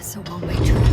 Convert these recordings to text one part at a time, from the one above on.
It's a one-way trip.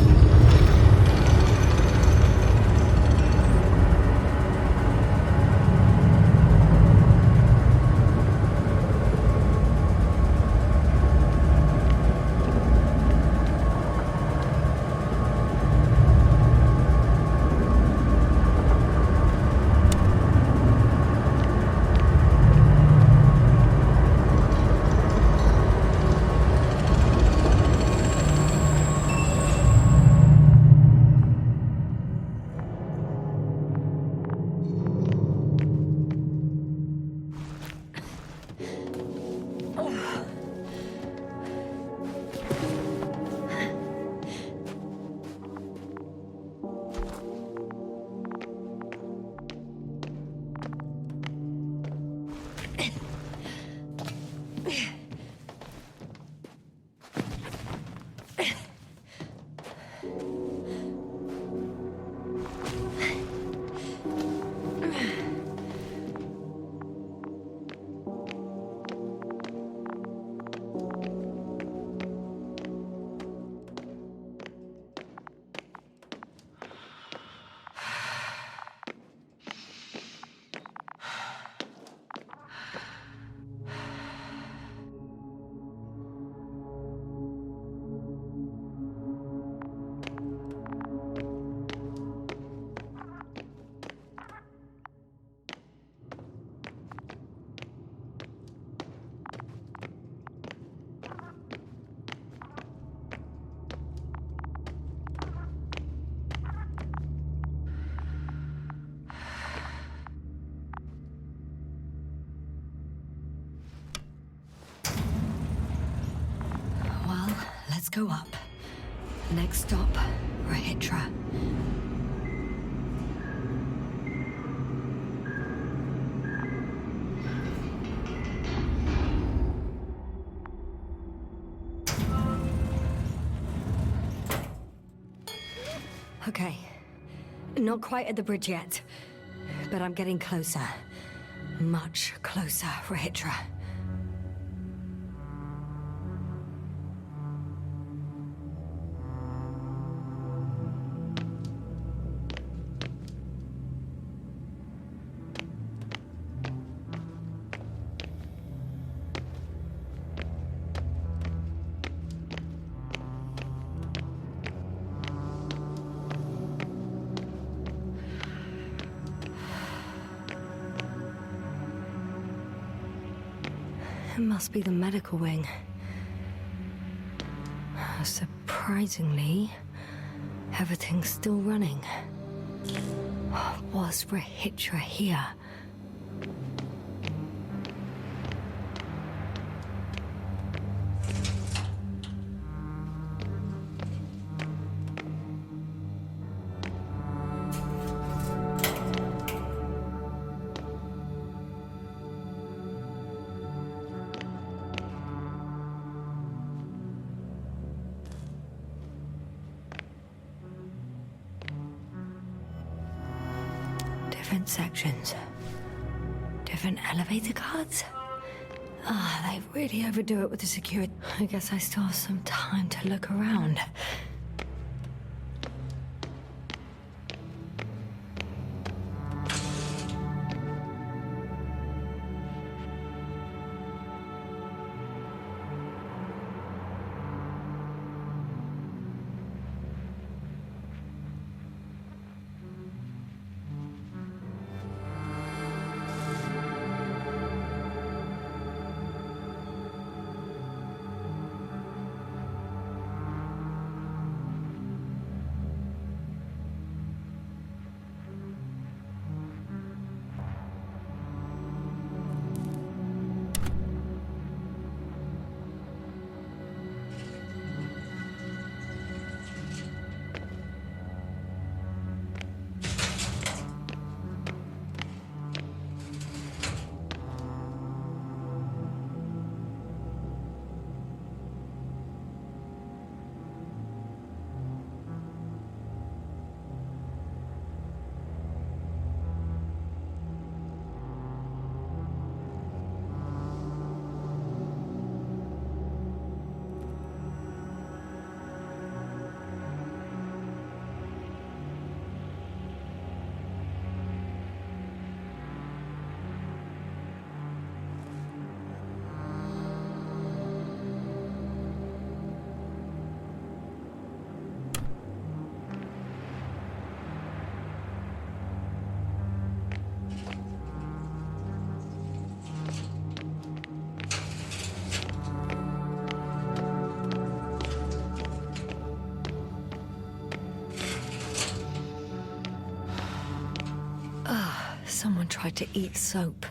Let's go up. Next stop, Rahitra. Okay. Not quite at the bridge yet, but I'm getting closer. Much closer, Rahitra. It must be the medical wing. Surprisingly, everything's still running. Was Rahitra here? Different sections. Different elevator cards. They really overdo it with the security. I guess I still have some time to look around. Someone tried to eat soap.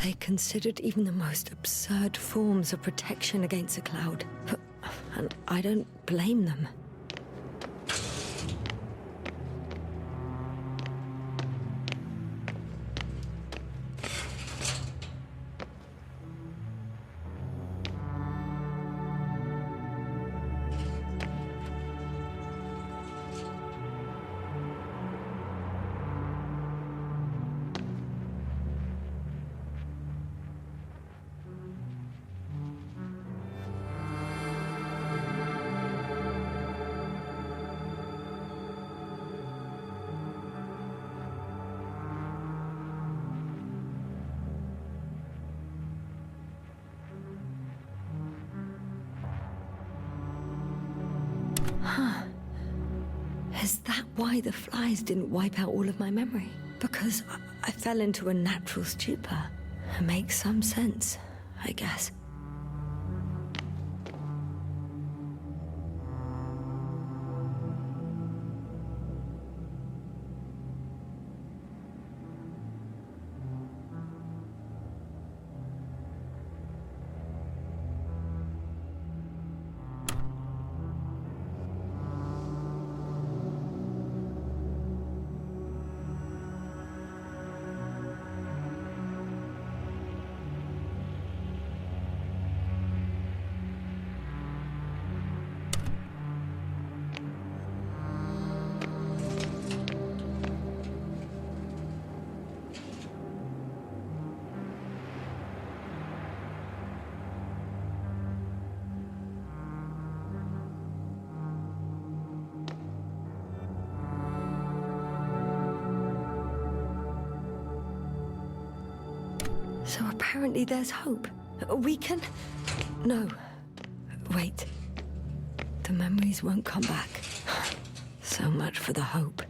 They considered even the most absurd forms of protection against a cloud. And I don't blame them. Is that why the flies didn't wipe out all of my memory? Because I fell into a natural stupor. It makes some sense, I guess. So apparently there's hope. We can... No. Wait. The memories won't come back. So much for the hope.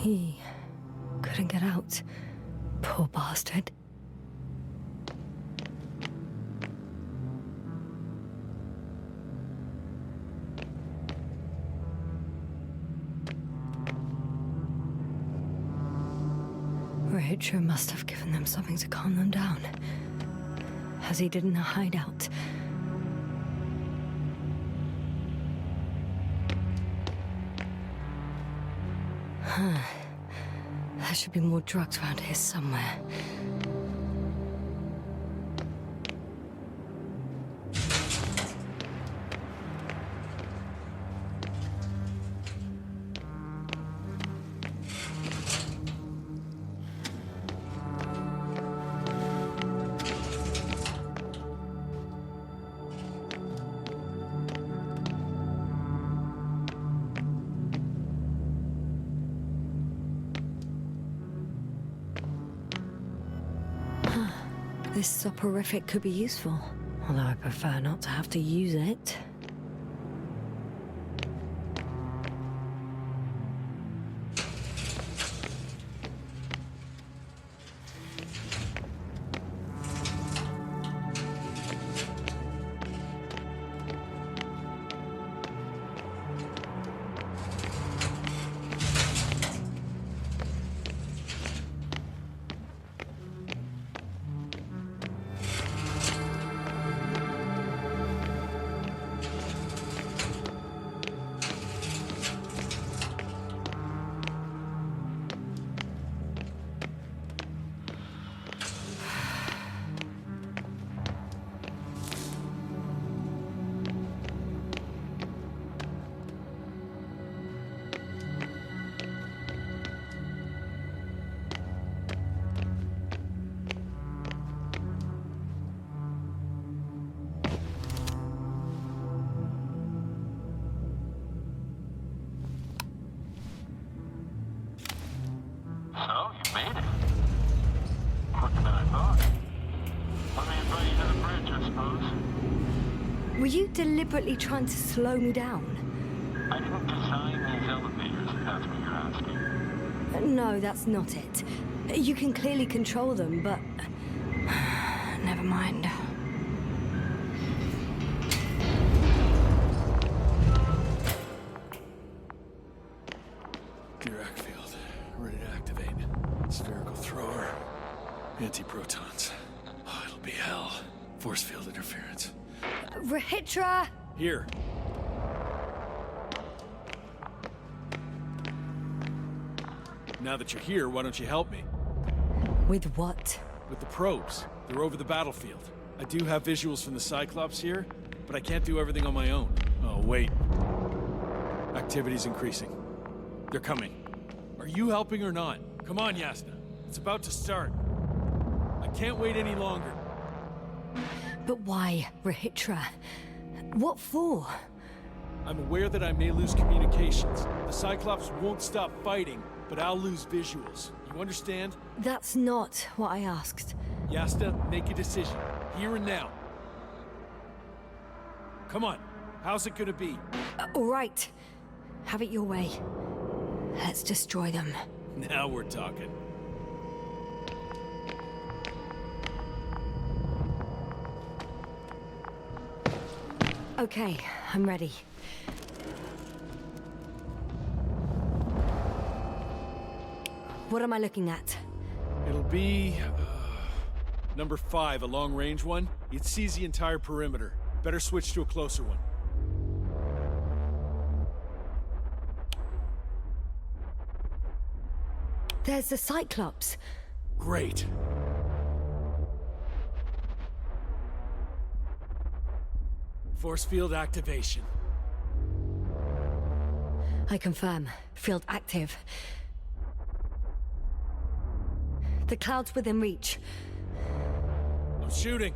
He couldn't get out. Poor bastard. Rachel must have given them something to calm them down, as he did in a hideout. There should be more drugs around here somewhere. This soporific could be useful, although I prefer not to have to use it. So, you made it. Quicker than I thought. Let me invite you to the bridge, I suppose. Were you deliberately trying to slow me down? I didn't design these elevators, if that's what you're asking. No, that's not it. You can clearly control them, but... never mind. Dirac field. Ready to activate. Spherical thrower. Anti-protons. Oh, it'll be hell. Force field interference. Rahitra! Here. Now that you're here, why don't you help me? With what? With the probes. They're over the battlefield. I do have visuals from the Cyclops here, but I can't do everything on my own. Oh, wait. Activity's increasing. They're coming. Are you helping or not? Come on, Yasna. It's about to start. I can't wait any longer. But why, Rahitra? What for? I'm aware that I may lose communications. The Cyclops won't stop fighting, but I'll lose visuals. You understand? That's not what I asked. Yasta, make a decision. Here and now. Come on. How's it gonna be? All right. Have it your way. Let's destroy them. Now we're talking. Okay, I'm ready. What am I looking at? It'll be... number 5, a long-range one. It sees the entire perimeter. Better switch to a closer one. There's the Cyclops. Great. Force field activation. I confirm. Field active. The cloud's within reach. I'm shooting.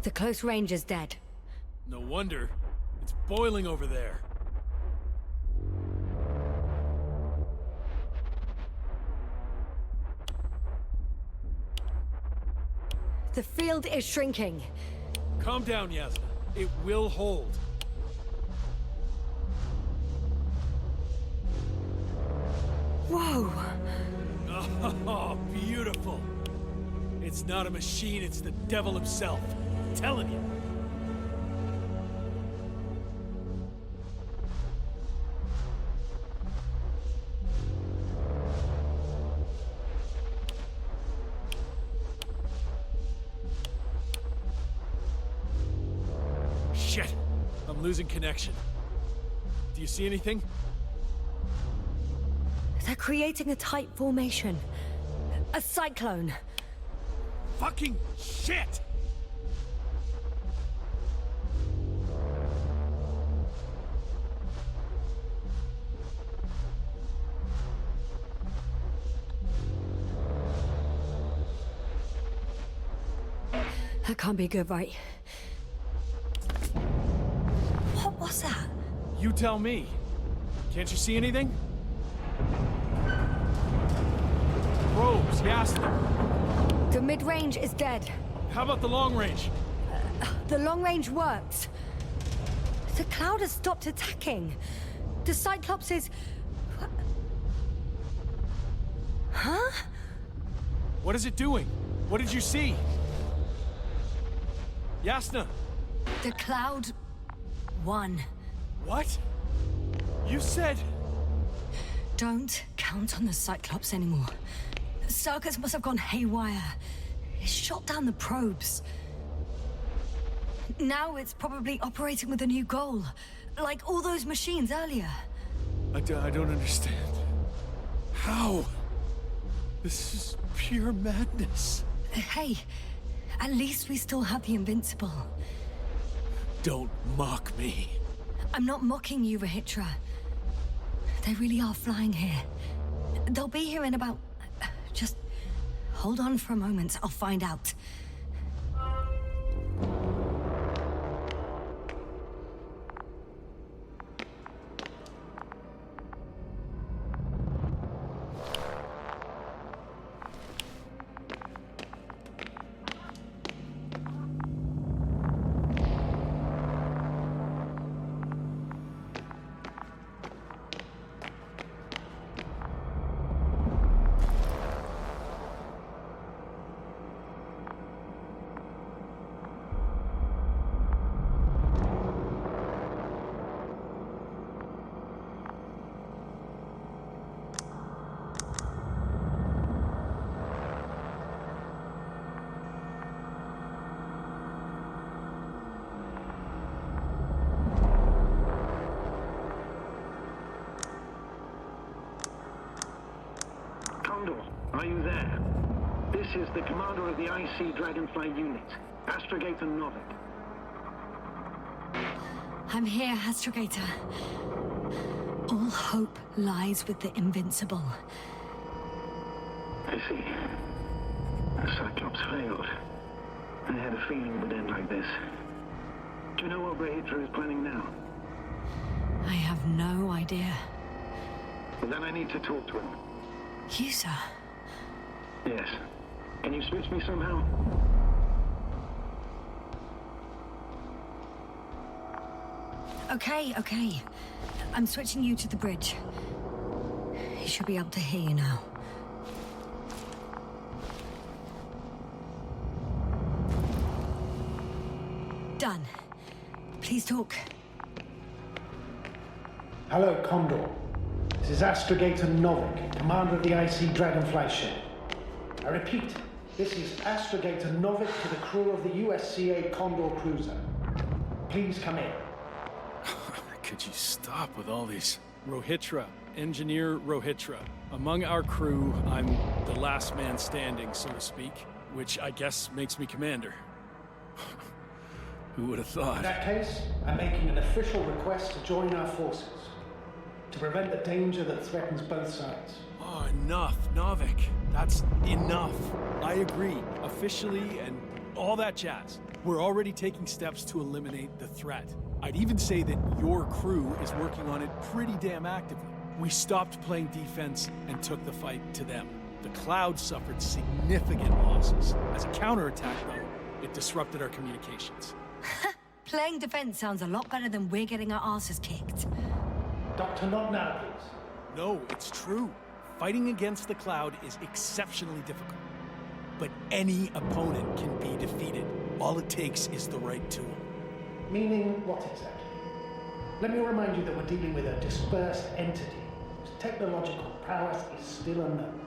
The close range is dead. No wonder. It's boiling over there. The field is shrinking. Calm down, Yasna. It will hold. Whoa! Oh, beautiful. It's not a machine, it's the devil himself. I'm telling you. Shit! I'm losing connection. Do you see anything? They're creating a tight formation. A cyclone. Fucking shit! That can't be good, right? What was that? You tell me. Can't you see anything? Probes, Yasna. The mid-range is dead. How about the long range? The long range works. The cloud has stopped attacking. The Cyclops is... Huh? What is it doing? What did you see? Yasna! The cloud won. What? You said... Don't count on the Cyclops anymore. The circuits must have gone haywire. It shot down the probes. Now it's probably operating with a new goal. Like all those machines earlier. I don't understand. How? This is pure madness. Hey, at least we still have the Invincible. Don't mock me. I'm not mocking you, Rahitra. They really are flying here. They'll be here in about... Just hold on for a moment. I'll find out. Are you there? This is the commander of the IC Dragonfly unit, Astrogator Novik. I'm here, Astrogator. All hope lies with the Invincible. I see. The Cyclops failed. I had a feeling it would end like this. Do you know what Rahitra is planning now? I have no idea. Well, then I need to talk to him. You, sir? Yes. Can you switch me somehow? Okay. I'm switching you to the bridge. He should be able to hear you now. Done. Please talk. Hello, Condor. This is Astrogator Novik, commander of the IC Dragonfly ship. I repeat, this is Astrogator Novik to the crew of the USCA Condor cruiser. Please come in. Could you stop with all these? Rohitra, Engineer Rohitra. Among our crew, I'm the last man standing, so to speak, which I guess makes me commander. Who would have thought? In that case, I'm making an official request to join our forces, to prevent the danger that threatens both sides. Oh, enough, Novik. That's enough. I agree, officially, and all that jazz. We're already taking steps to eliminate the threat. I'd even say that your crew is working on it pretty damn actively. We stopped playing defense and took the fight to them. The Cloud suffered significant losses. As a counterattack, though, it disrupted our communications. Playing defense sounds a lot better than we're getting our asses kicked. Doctor, not now, please. No, it's true. Fighting against the Cloud is exceptionally difficult. But any opponent can be defeated. All it takes is the right tool. Meaning what exactly? Let me remind you that we're dealing with a dispersed entity whose technological prowess is still unknown.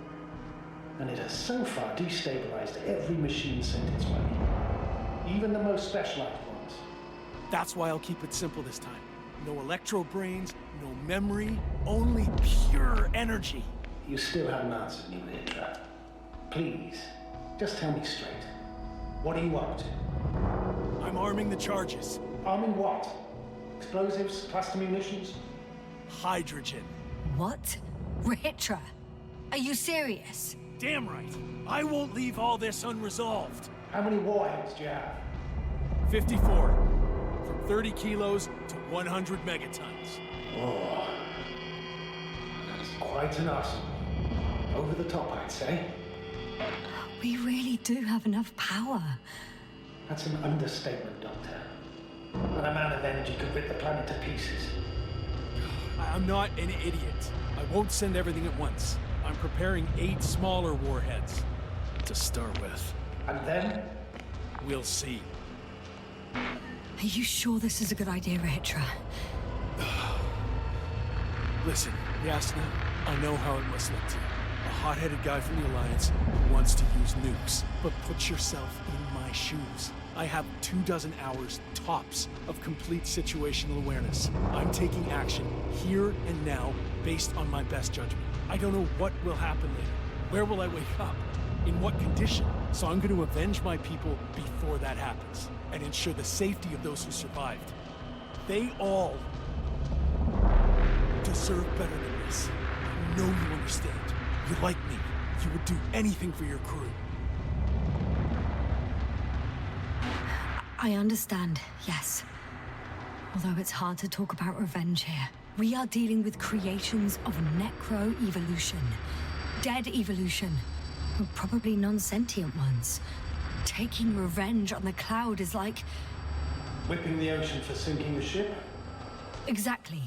And it has so far destabilized every machine sent its way. Even the most specialized ones. That's why I'll keep it simple this time. No electro brains, no memory, only pure energy. You still haven't answered me, Hitra. Please, just tell me straight. What are you up to? I'm arming the charges. Arming what? Explosives, cluster munitions? Hydrogen. What? Rehitra? Are you serious? Damn right. I won't leave all this unresolved. How many warheads do you have? 54. From 30 kilos to 100 megatons. Oh, that's quite an arsenal. Over the top, I'd say. We really do have enough power. That's an understatement, Doctor. That amount of energy could rip the planet to pieces. I'm not an idiot. I won't send everything at once. I'm preparing 8 smaller warheads to start with. And then? We'll see. Are you sure this is a good idea, Rehitra? Listen, Yasna, I know how it must look to you. A hot-headed guy from the Alliance who wants to use nukes. But put yourself in my shoes. I have 24 hours tops of complete situational awareness. I'm taking action here and now based on my best judgment. I don't know what will happen later. Where will I wake up? In what condition? So I'm going to avenge my people before that happens and ensure the safety of those who survived. They all deserve better than this. I know you understand. You like me. You would do anything for your crew. I understand, yes. Although it's hard to talk about revenge here. We are dealing with creations of necro-evolution. Dead evolution. Or probably non-sentient ones. Taking revenge on the Cloud is like... Whipping the ocean for sinking the ship? Exactly.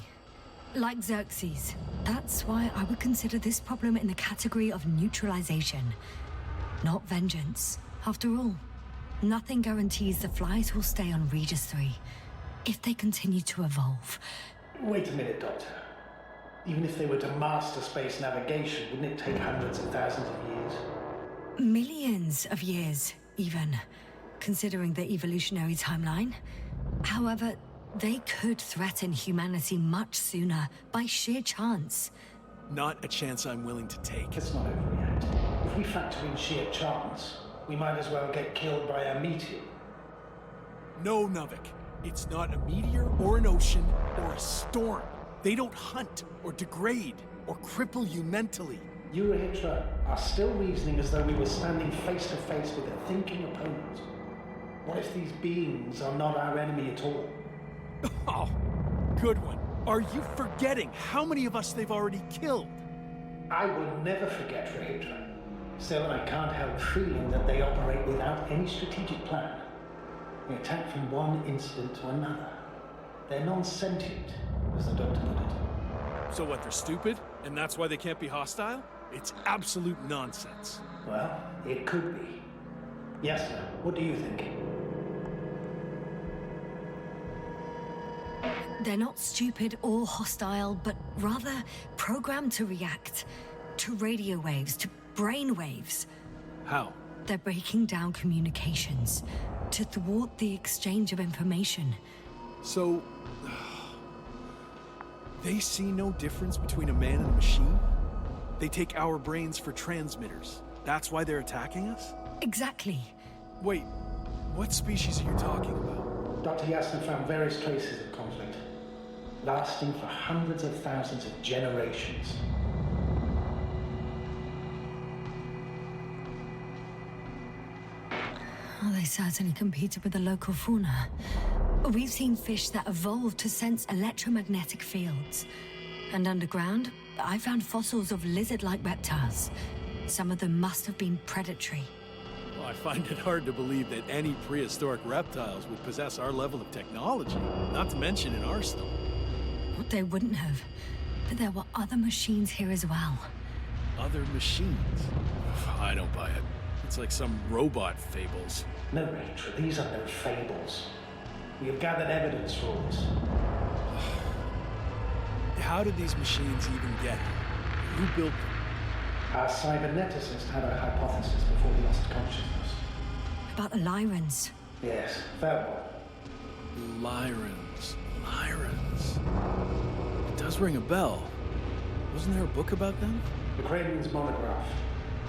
Like Xerxes. That's why I would consider this problem in the category of neutralization. Not vengeance. After all, nothing guarantees the flies will stay on Regis 3 if they continue to evolve. Wait a minute, Doctor. Even if they were to master space navigation, wouldn't it take hundreds of thousands of years? Millions of years, even, considering the evolutionary timeline. However, they could threaten humanity much sooner by sheer chance. Not a chance I'm willing to take. Let's not overreact. If we factor in sheer chance, we might as well get killed by a meteor. No, Novik. It's not a meteor or an ocean or a storm. They don't hunt or degrade or cripple you mentally. You, Rehitra, are still reasoning as though we were standing face to face with a thinking opponent. What if these beings are not our enemy at all? Oh, good one. Are you forgetting how many of us they've already killed? I will never forget, Rehitra. Still, I can't help feeling that they operate without any strategic plan. They attack from one incident to another. They're non-sentient, as the doctor put it. So what, they're stupid? And that's why they can't be hostile? It's absolute nonsense. Well, it could be. Yes, sir. What do you think? They're not stupid or hostile, but rather programmed to react to radio waves, to brain waves. How? They're breaking down communications to thwart the exchange of information. So... they see no difference between a man and a machine? They take our brains for transmitters. That's why they're attacking us? Exactly. Wait, what species are you talking about? Dr. Yasna found various traces of conflict, lasting for hundreds of thousands of generations. Well, they certainly competed with the local fauna. We've seen fish that evolved to sense electromagnetic fields. And underground, I found fossils of lizard-like reptiles. Some of them must have been predatory. Well, I find it hard to believe that any prehistoric reptiles would possess our level of technology, not to mention an arsenal. They wouldn't have. But there were other machines here as well. Other machines? I don't buy it. It's like some robot fables. No, Rachel, these are no fables. We have gathered evidence for all this. How did these machines even get here? Who built them? Our cyberneticist had a hypothesis before he lost consciousness. About the Lyrans. Yes, fair one. Lyrans. It does ring a bell. Wasn't there a book about them? The Cranian's monograph.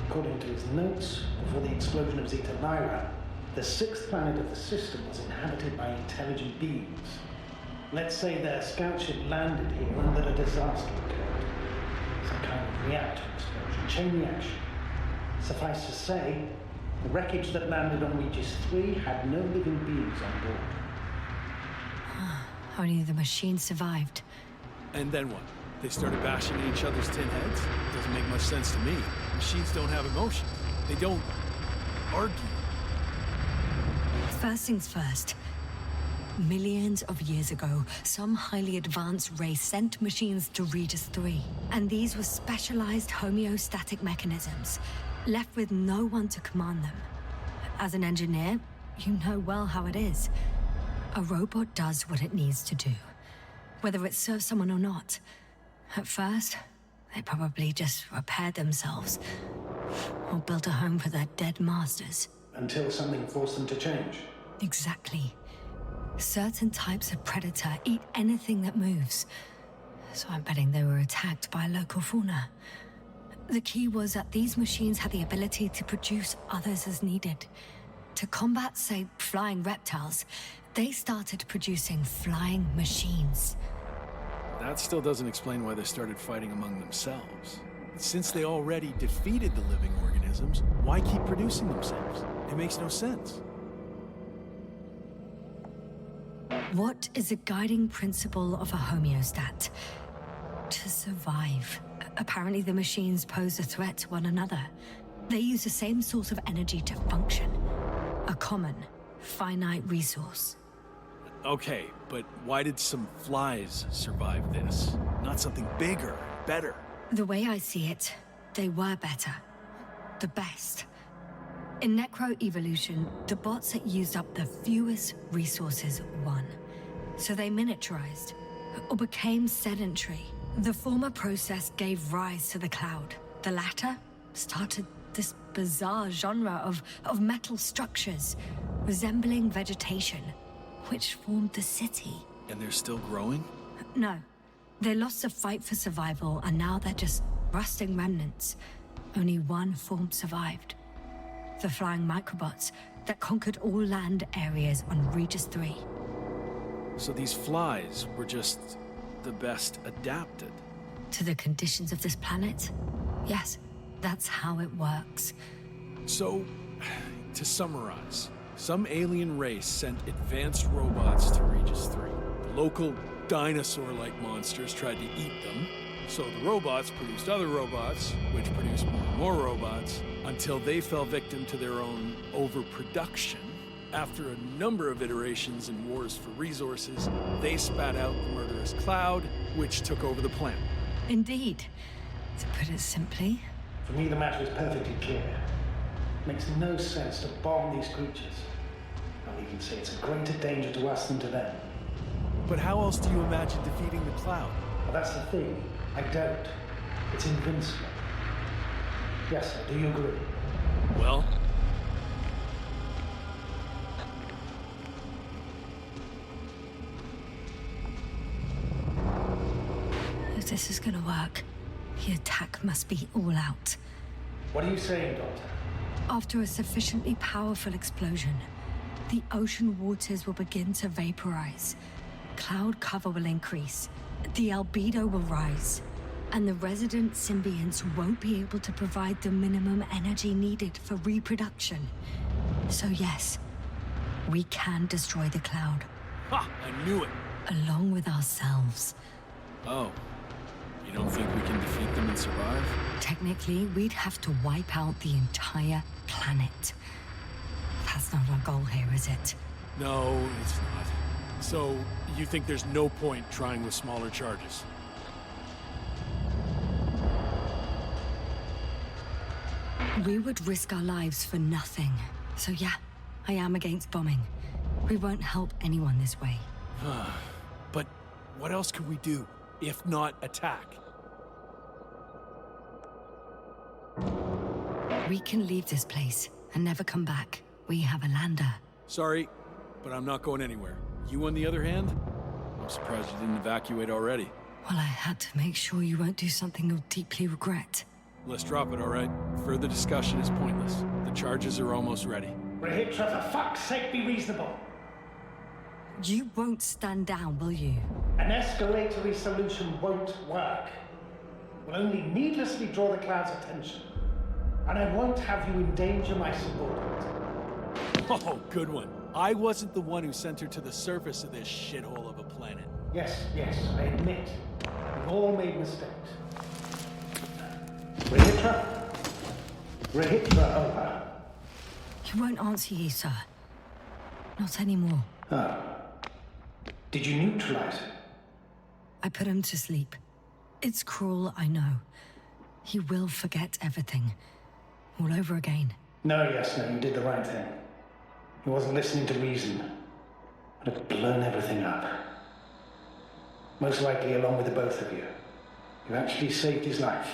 According to his notes, before the explosion of Zeta Lyra, the sixth planet of the system was inhabited by intelligent beings. Let's say their scout ship landed here and that a disaster occurred. Some kind of reactor explosion, chain reaction. Suffice to say, the wreckage that landed on Regis 3 had no living beings on board. Only the machines survived. And then what? They started bashing in each other's tin heads? Doesn't make much sense to me. Machines don't have emotions. They don't argue. First things first. Millions of years ago, some highly advanced race sent machines to Regis 3. And these were specialized homeostatic mechanisms, left with no one to command them. As an engineer, you know well how it is. A robot does what it needs to do, whether it serves someone or not. At first, they probably just repaired themselves, or built a home for their dead masters. Until something forced them to change. Exactly. Certain types of predator eat anything that moves. So I'm betting they were attacked by local fauna. The key was that these machines had the ability to produce others as needed. To combat, say, flying reptiles, they started producing flying machines. That still doesn't explain why they started fighting among themselves. Since they already defeated the living organisms, why keep producing themselves? It makes no sense. What is the guiding principle of a homeostat? To survive. Apparently the machines pose a threat to one another. They use the same source of energy to function. A common, finite resource. Okay, but why did some flies survive this? Not something bigger, better. The way I see it, they were better. The best. In necroevolution, the bots that used up the fewest resources won. So they miniaturized, or became sedentary. The former process gave rise to the cloud. The latter started this bizarre genre of metal structures, resembling vegetation, which formed the city. And they're still growing? No. They lost the fight for survival, and now they're just rusting remnants. Only one form survived. The flying microbots that conquered all land areas on Regis 3. So these flies were just the best adapted? To the conditions of this planet? Yes, that's how it works. So, to summarize, some alien race sent advanced robots to Regis 3. The local dinosaur-like monsters tried to eat them, so the robots produced other robots, which produced more and more robots, until they fell victim to their own overproduction. After a number of iterations and wars for resources, they spat out the murderous cloud, which took over the planet. Indeed. To put it simply... For me, the matter is perfectly clear. It makes no sense to bomb these creatures. I'll even say it's a greater danger to us than to them. But how else do you imagine defeating the cloud? Well, that's the thing. I don't. It's invincible. Yes, sir, do you agree? Well... If this is gonna work, the attack must be all out. What are you saying, Doctor? After a sufficiently powerful explosion, the ocean waters will begin to vaporize. Cloud cover will increase, the albedo will rise, and the resident symbionts won't be able to provide the minimum energy needed for reproduction. So yes, we can destroy the cloud. Ha! I knew it! Along with ourselves. Oh. You don't think we can defeat them and survive? Technically, we'd have to wipe out the entire planet. That's not our goal here, is it? No, it's not. So, you think there's no point trying with smaller charges? We would risk our lives for nothing. So yeah, I am against bombing. We won't help anyone this way. But what else could we do, if not attack? We can leave this place and never come back. We have a lander. Sorry, but I'm not going anywhere. You, on the other hand? I'm surprised you didn't evacuate already. Well, I had to make sure you won't do something you'll deeply regret. Let's drop it, all right? Further discussion is pointless. The charges are almost ready. Rahitra, for fuck's sake, be reasonable. You won't stand down, will you? An escalatory solution won't work. Will only needlessly draw the cloud's attention. And I won't have you endanger my subordinate. Oh, good one. I wasn't the one who sent her to the surface of this shithole of a planet. Yes, I admit. We've all made mistakes. Rahitra? Rahitra, over. He won't answer you, sir. Not anymore. Oh. Did you neutralize him? I put him to sleep. It's cruel, I know. He will forget everything. All over again. No, you did the right thing. He wasn't listening to reason. Would have blown everything up. Most likely along with the both of you. You actually saved his life.